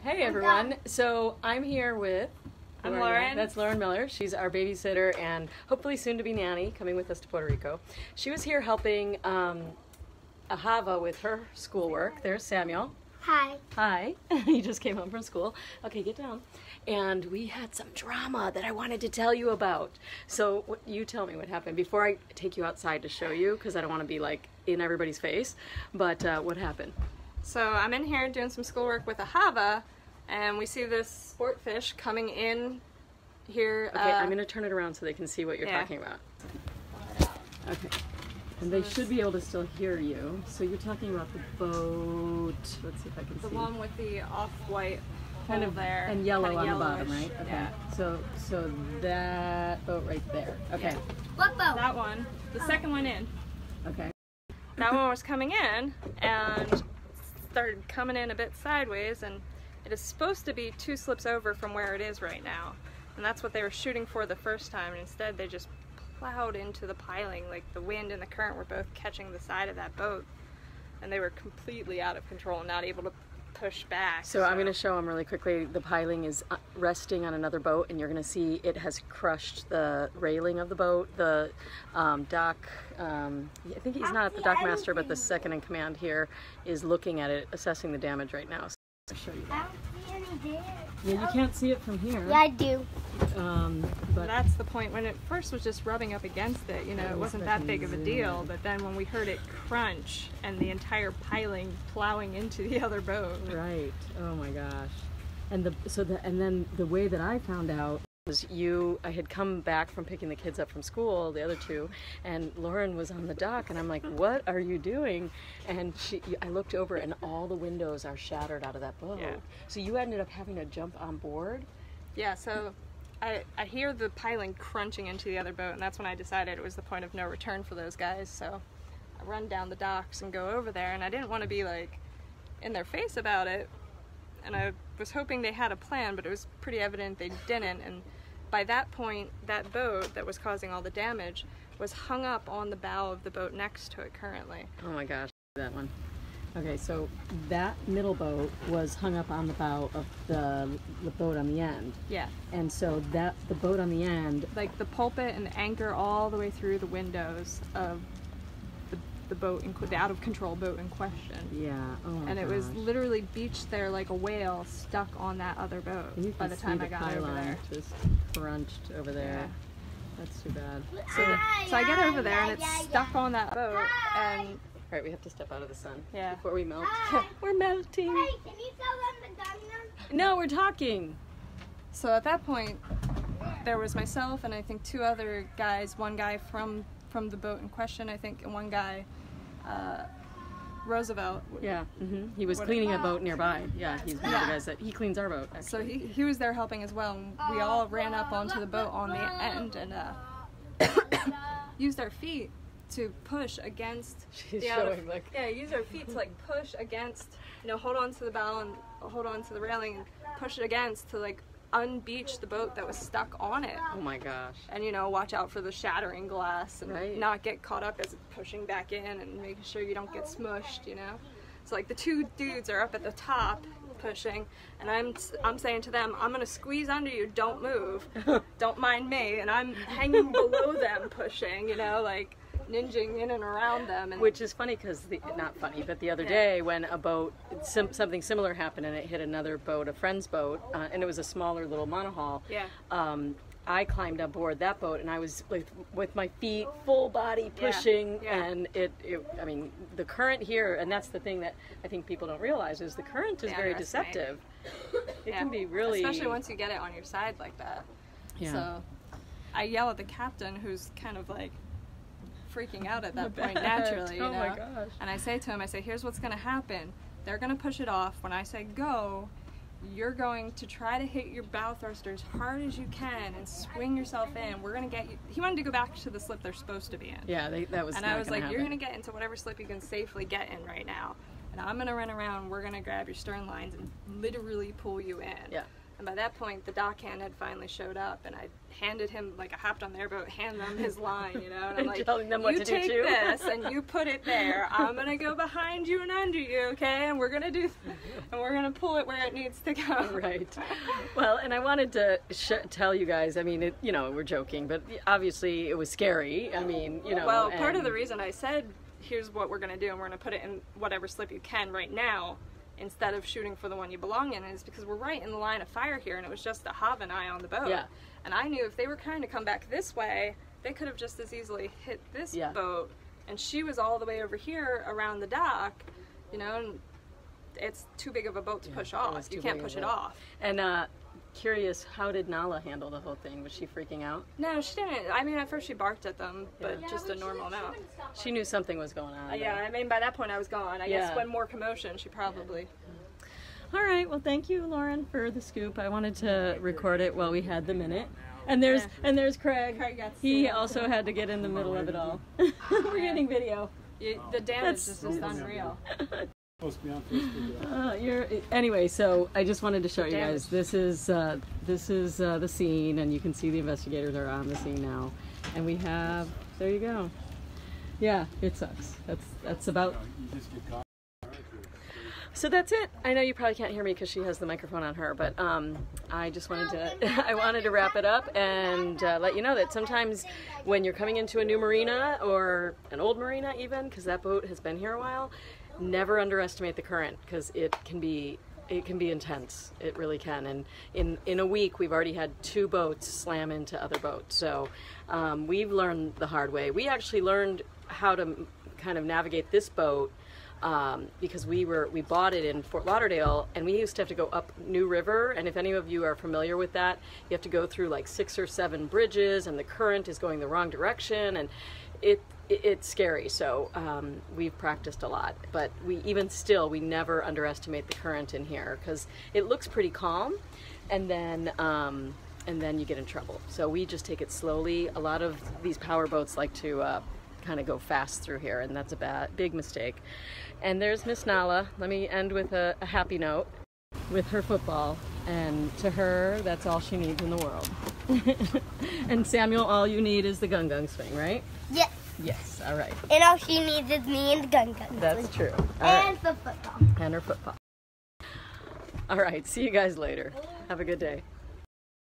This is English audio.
Hey everyone, so I'm here with... I'm Lauren. That's Lauren Miller. She's our babysitter and hopefully soon to be nanny coming with us to Puerto Rico. She was here helping Ahava with her schoolwork. There's Samuel. Hi. Hi. He just came home from school. Okay, get down. And we had some drama that I wanted to tell you about. So you tell me what happened before I take you outside to show you, because I don't want to be like in everybody's face. But what happened? So I'm in here doing some schoolwork with Ahava, and we see this sport fish coming in here. Okay, I'm going to turn it around so they can see what you're talking about. Okay. And they should be able to still hear you. So you're talking about the boat. Let's see if I can see. The one with the off-white kind of there. And yellow kind of on the bottom, right? Okay. Yeah. So that boat right there. Okay. Yeah. What boat? That one. The second one in. Okay. That one was coming in and started coming in a bit sideways, and it is supposed to be 2 slips over from where it is right now. And that's what they were shooting for the first time, and instead they just plowed into the piling. Like the wind and the current were both catching the side of that boat, and they were completely out of control and not able to push back. So I'm going to show them really quickly. The piling is resting on another boat, and you're going to see it has crushed the railing of the boat. The dock, I think he's not the dock master, but the second in command here is looking at it, assessing the damage right now. So I'll show you that. I don't see any there. Yeah, you can't see it from here. Yeah, I do. But that's the point. When it first was just rubbing up against it, you know, it wasn't that big of a deal. But then when we heard it crunch and the entire piling plowing into the other boat. Right. Oh my gosh. And then the way that I found out was I had come back from picking the kids up from school, the other two, and Lauren was on the dock, and I'm like, what are you doing? And I looked over, and all the windows are shattered out of that boat. Yeah. So you ended up having to jump on board? Yeah, so I hear the piling crunching into the other boat, and that's when I decided it was the point of no return for those guys. So I run down the docks and go over there, and I didn't want to be like in their face about it, and I was hoping they had a plan, but it was pretty evident they didn't. And by that point, that boat that was causing all the damage was hung up on the bow of the boat next to it currently. Oh my gosh, that one. Okay, so that middle boat was hung up on the bow of the boat on the end. Yeah. And so the boat on the end, like the pulpit and the anchor all the way through the windows of the boat, the out of control boat in question. Yeah. Oh my And it was literally beached there like a whale stuck on that other boat by the time I got over there. Just crunched over there. Yeah. That's too bad. So I get over there and it's stuck on that boat, and all right, we have to step out of the sun before we melt. Hi. We're melting. Hey, can you tell them the gun? No, we're talking. So at that point, there was myself and I think 2 other guys. One guy from the boat in question, I think, and one guy, Roosevelt. Yeah, he was cleaning a boat nearby. Yeah, he's one of the guys he cleans our boat, actually. So he was there helping as well, and we all ran up onto the boat on the end and used our feet to push against She's showing, like... Yeah, use our feet to like push against, hold on to the bow and hold on to the railing and push it against to like unbeach the boat that was stuck on it. Oh my gosh. And watch out for the shattering glass and not get caught up as it's pushing back in and making sure you don't get smushed, So like the 2 dudes are up at the top pushing, and I'm saying to them, I'm gonna squeeze under you, don't move, don't mind me, and I'm hanging below them pushing, like ninjing in and around them. Which is funny because, not funny, but the other day when a boat, something similar happened and it hit another boat, a friend's boat, and it was a smaller little monohull. Yeah. I climbed aboard that boat and I was with my feet full body pushing, and I mean, the current here, and that's the thing that I think people don't realize, is the current is very deceptive. It can be really... Especially once you get it on your side like that. Yeah. So I yell at the captain, who's kind of like freaking out at that point naturally, Oh my gosh. And I say to him, here's what's going to happen. They're going to push it off. When I say go, you're going to try to hit your bow thruster as hard as you can and swing yourself in. We're going to get you... He wanted to go back to the slip they're supposed to be in. Yeah, that was. And I was like, you're going to get into whatever slip you can safely get in right now. And I'm going to run around, we're going to grab your stern lines and literally pull you in. Yeah. And by that point, the dockhand had finally showed up, and I handed him, like, I hopped on their boat, hand them his line, you know, and I'm like, telling them what you to do take too. this and you put it there. I'm gonna go behind you and under you, okay? And we're gonna pull it where it needs to go. Right. Well, and I wanted to tell you guys, I mean, you know, we're joking, but obviously it was scary. I mean, you know. Well, part of the reason I said, here's what we're gonna do, and we're gonna put it in whatever slip you can right now, instead of shooting for the one you belong in, is because we're right in the line of fire here, and it was just a Hav and I on the boat. Yeah. And I knew if they were trying to come back this way, they could have just as easily hit this boat, and she was all the way over here around the dock, you know, and it's too big of a boat to push off. You can't push it off. And curious, how did Nala handle the whole thing? Was she freaking out? No, she didn't. I mean, at first she barked at them, but just a normal amount. She knew something was going on. Yeah, I mean, by that point I was gone. I guess when more commotion, she probably... All right, well, thank you, Lauren, for the scoop. I wanted to record it while we had the minute. And there's Craig. He also had to get in the middle of it all. We're getting video. The damage is just unreal. Anyway, so I just wanted to show you guys. This is the scene, and you can see the investigators are on the scene now. And we have, there you go. Yeah, it sucks. That's about. So that's it. I know you probably can't hear me because she has the microphone on her, but I just wanted to wrap it up and let you know that sometimes when you're coming into a new marina or an old marina even, because that boat has been here a while, never underestimate the current, because it can be intense. It really can. And in a week we've already had 2 boats slam into other boats. So we've learned the hard way. We actually learned how to kind of navigate this boat because we bought it in Fort Lauderdale, and we used to have to go up New River, and if any of you are familiar with that, you have to go through like 6 or 7 bridges, and the current is going the wrong direction, and it's scary. So we've practiced a lot, but we never underestimate the current in here, because it looks pretty calm, and then you get in trouble. So we just take it slowly. A lot of these power boats like to kind of go fast through here, and that's a big mistake. And there's Miss Nala. Let me end with a happy note with her football, and to her, that's all she needs in the world. And Samuel, all you need is the gung swing, right? Yes. Yes, all right. And all she needs is me and the gung swing. That's true. And the football. And her football. All right, see you guys later. Have a good day.